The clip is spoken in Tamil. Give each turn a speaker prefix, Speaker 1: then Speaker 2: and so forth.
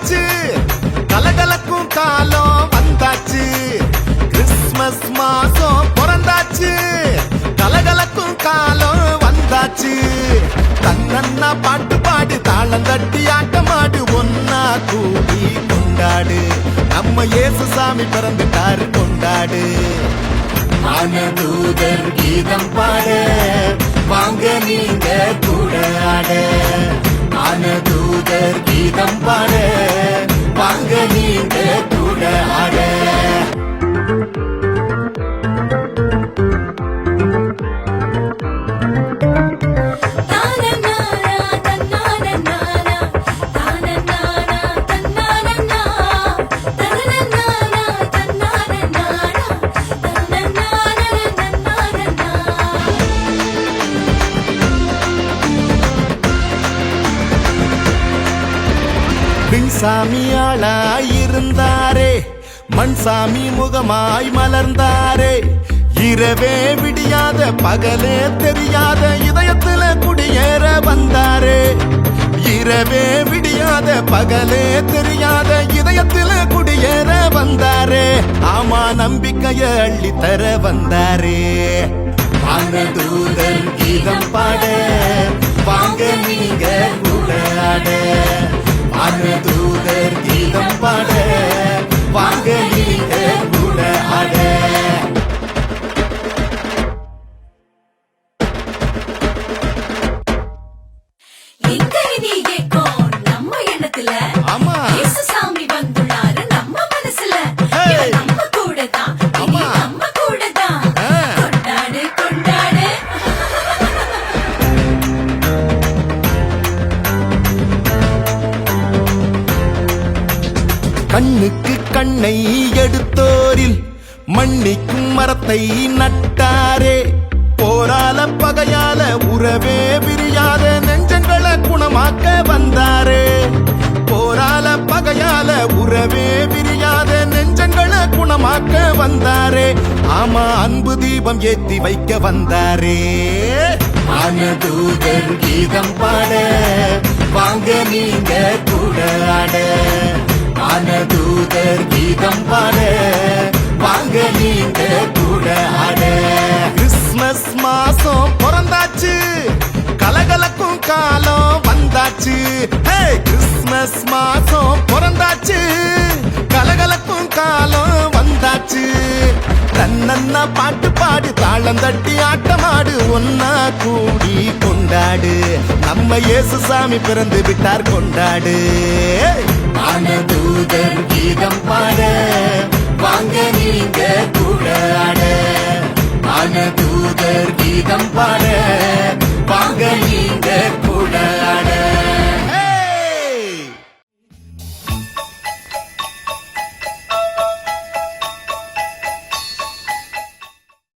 Speaker 1: பிறந்தாச்சு, கலகலக்கும் காலம் வந்தாச்சு. கிறிஸ்மஸ் மாசம் பிறந்தாச்சு, கலகலக்கும் காலம் வந்தாச்சு. தன்னன்னா பாட்டு பாடு, தாளம் தட்டி ஆட்டமாடு, ஒன்னா கூடி கொண்டாடு. நம்ம இயேசு சாமி பிறந்துட்டாரு, கொண்டாடு. வானதூதர் கீதம் பாட, வாங்க நீங்க கூட ஆட. வானதூதர் கீதம் பாட, வாங்க நீங்க கூட ஆட. சாமியாளாய் இருந்தாரே, மண் சாமி முகமாய் மலர்ந்தாரே. இரவே விடியாத பகலே தெரியாத இதயத்துல குடியேற வந்தாரே. இரவே விடியாத பகலே தெரியாத இதயத்துல குடியேற வந்தாரே. ஆமா, நம்பிக்கைய அள்ளி தர வந்தாரே. வானதூதர் கீதம் பாட, வாங்க நீங்க கூட ஆட. வானதூதர் கீதம் பாட, வாங்க நீங்க கூட ஆட.
Speaker 2: எங்க இது ஏக்கம் நம்ம எண்ணத்துல, இயேசு சாமி வந்துள்ளாரு நம்ம மனசுல. நம்ம கூட தான், நம்ம கூட தான். கொண்டாடு கொண்டாடு.
Speaker 1: கண்ணுக்கு கண்ணை எடுத்தோரில் மண்ணிக்கும் மரத்தை நட்டாரே. போரால பகையால உறவே விரியாத நெஞ்சங்களை குணமாக்க வந்தாரே. போரால பகையால உறவே விரியாத நெஞ்சங்களை குணமாக்க வந்தாரே. ஆமா, அன்பு தீபம் ஏத்தி வைக்க வந்தாரே. வானதூதர் கீதம் பாட, வாங்க நீங்க கூட ஆட. வானதூதர் கீதம் பாட, வாங்க நீங்க கூட ஆட. கிறிஸ்மஸ் மாசம் பிறந்தாச்சு, கலகலக்கும் காலம் வந்தாச்சு. கிறிஸ்மஸ் மாசம் பிறந்தாச்சு, கலகலக்கும் காலம் வந்தாச்சு. தன்னன்னா பாட்டு பாடு, தாளம் தட்டி ஆட்டமாடு, ஒன்னா கூடி கொண்டாடு. நம்ம இயேசு சாமி பிறந்து விட்டார், கொண்டாடு.